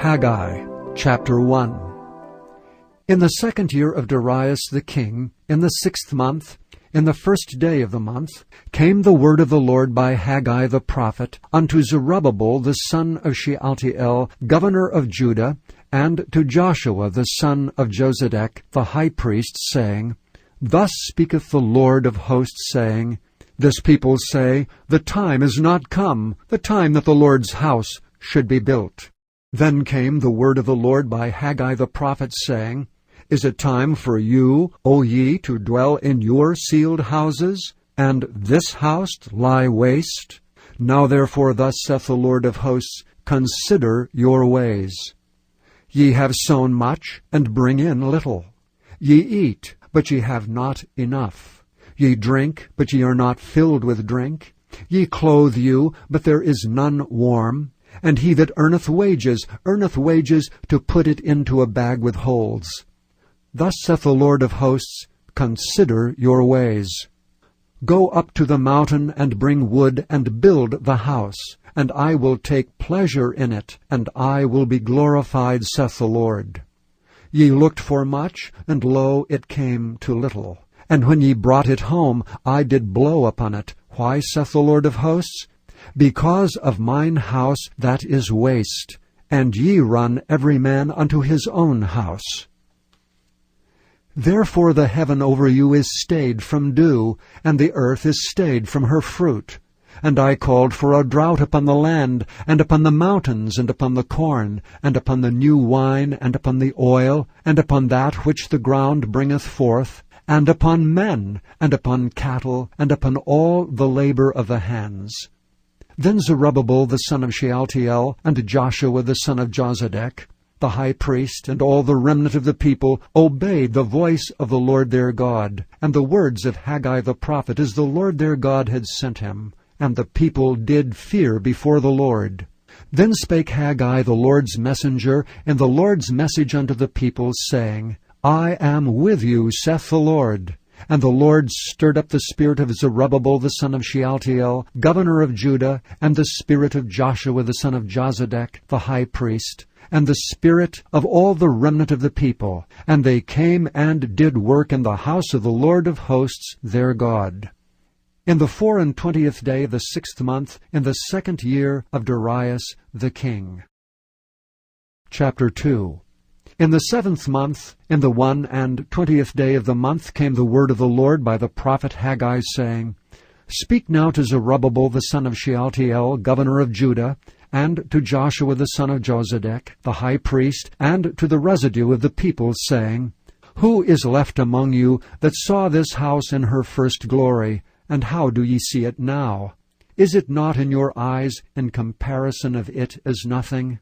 Haggai chapter 1. In the 2nd year of Darius the king, in the 6th month, in the 1st day of the month, came the word of the Lord by Haggai the prophet unto Zerubbabel the son of Shealtiel, governor of Judah, and to Joshua the son of Josedech the high priest, saying, Thus speaketh the Lord of hosts, saying, This people say, The time is not come, the time that the Lord's house should be built. Then came the word of the Lord by Haggai the prophet, saying, Is it time for you, O ye, to dwell in your sealed houses, and this house lie waste? Now therefore thus saith the Lord of hosts, Consider your ways. Ye have sown much, and bring in little. Ye eat, but ye have not enough. Ye drink, but ye are not filled with drink. Ye clothe you, but there is none warm. And he that earneth wages to put it into a bag with holes. Thus saith the Lord of hosts, Consider your ways. Go up to the mountain, and bring wood, and build the house, and I will take pleasure in it, and I will be glorified, saith the Lord. Ye looked for much, and lo, it came to little. And when ye brought it home, I did blow upon it. Why, saith the Lord of hosts? Because of mine house that is waste, and ye run every man unto his own house. Therefore the heaven over you is stayed from dew, and the earth is stayed from her fruit. And I called for a drought upon the land, and upon the mountains, and upon the corn, and upon the new wine, and upon the oil, and upon that which the ground bringeth forth, and upon men, and upon cattle, and upon all the labor of the hands. Then Zerubbabel the son of Shealtiel, and Joshua the son of Josedech, the high priest, and all the remnant of the people, obeyed the voice of the Lord their God, and the words of Haggai the prophet, as the Lord their God had sent him. And the people did fear before the Lord. Then spake Haggai the Lord's messenger, in the Lord's message unto the people, saying, I am with you, saith the Lord. And the Lord stirred up the spirit of Zerubbabel the son of Shealtiel, governor of Judah, and the spirit of Joshua the son of Josedech, the high priest, and the spirit of all the remnant of the people. And they came and did work in the house of the Lord of hosts their God. In the 24th day of the 6th month, in the 2nd year of Darius the king. Chapter 2. In the 7th month, in the 21st day of the month, came the word of the Lord by the prophet Haggai, saying, Speak now to Zerubbabel the son of Shealtiel, governor of Judah, and to Joshua the son of Josedech, the high priest, and to the residue of the people, saying, Who is left among you that saw this house in her first glory? And how do ye see it now? Is it not in your eyes in comparison of it as nothing?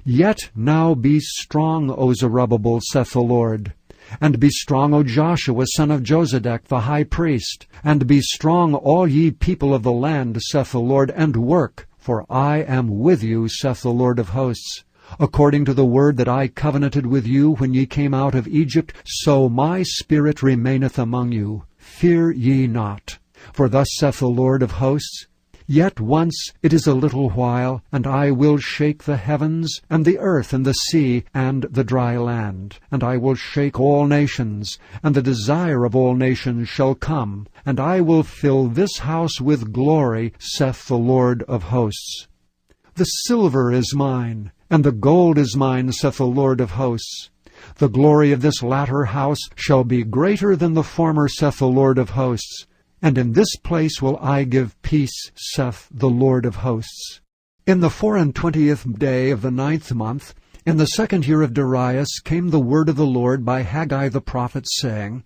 Yet now be strong, O Zerubbabel, saith the Lord. And be strong, O Joshua, son of Josedech, the high priest. And be strong, all ye people of the land, saith the Lord, and work, for I am with you, saith the Lord of hosts. According to the word that I covenanted with you when ye came out of Egypt, so my spirit remaineth among you. Fear ye not. For thus saith the Lord of hosts, Yet once it is a little while, and I will shake the heavens, and the earth, and the sea, and the dry land. And I will shake all nations, and the desire of all nations shall come, and I will fill this house with glory, saith the Lord of hosts. The silver is mine, and the gold is mine, saith the Lord of hosts. The glory of this latter house shall be greater than the former, saith the Lord of hosts. And in this place will I give peace, saith the Lord of hosts. In the 24th day of the 9th month, in the 2nd year of Darius, came the word of the Lord by Haggai the prophet, saying,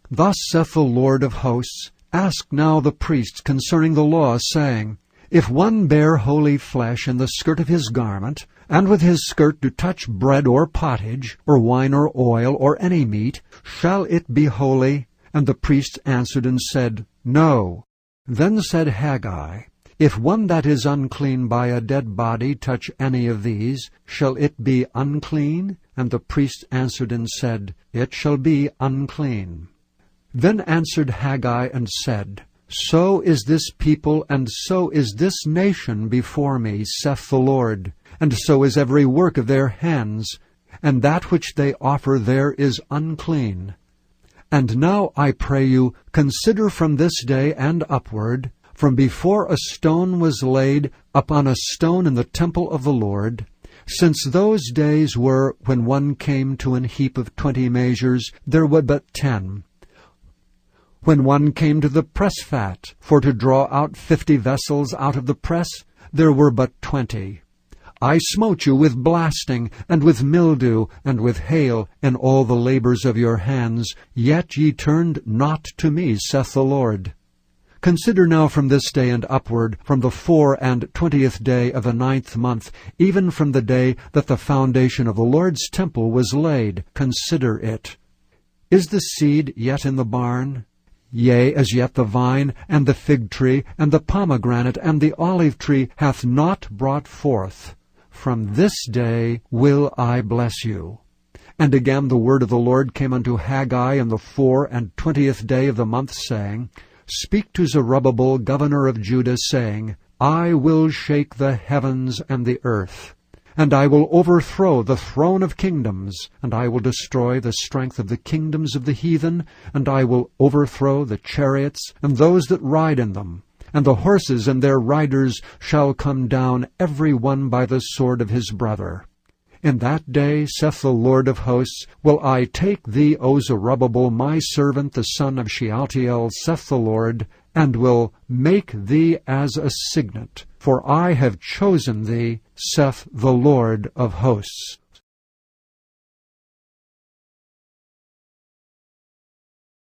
Thus saith the Lord of hosts, Ask now the priests concerning the law, saying, If one bear holy flesh in the skirt of his garment, and with his skirt do touch bread or pottage, or wine or oil, or any meat, shall it be holy? And the priests answered and said, No. Then said Haggai, If one that is unclean by a dead body touch any of these, shall it be unclean? And the priests answered and said, It shall be unclean. Then answered Haggai and said, So is this people, and so is this nation before me, saith the Lord, and so is every work of their hands, and that which they offer there is unclean. And now, I pray you, consider from this day and upward, from before a stone was laid upon a stone in the temple of the Lord, since those days were when one came to an heap of 20 measures, there were but 10. When one came to the press fat, for to draw out 50 vessels out of the press, there were but 20. I smote you with blasting, and with mildew, and with hail, in all the labors of your hands, yet ye turned not to me, saith the Lord. Consider now from this day and upward, from the 24th day of the 9th month, even from the day that the foundation of the Lord's temple was laid, consider it. Is the seed yet in the barn? Yea, as yet the vine, and the fig tree, and the pomegranate, and the olive tree hath not brought forth. From this day will I bless you. And again the word of the Lord came unto Haggai in the 24th day of the month, saying, Speak to Zerubbabel, governor of Judah, saying, I will shake the heavens and the earth, and I will overthrow the throne of kingdoms, and I will destroy the strength of the kingdoms of the heathen, and I will overthrow the chariots and those that ride in them. And the horses and their riders shall come down, every one by the sword of his brother. In that day, saith the Lord of hosts, will I take thee, O Zerubbabel, my servant, the son of Shealtiel, saith the Lord, and will make thee as a signet, for I have chosen thee, saith the Lord of hosts.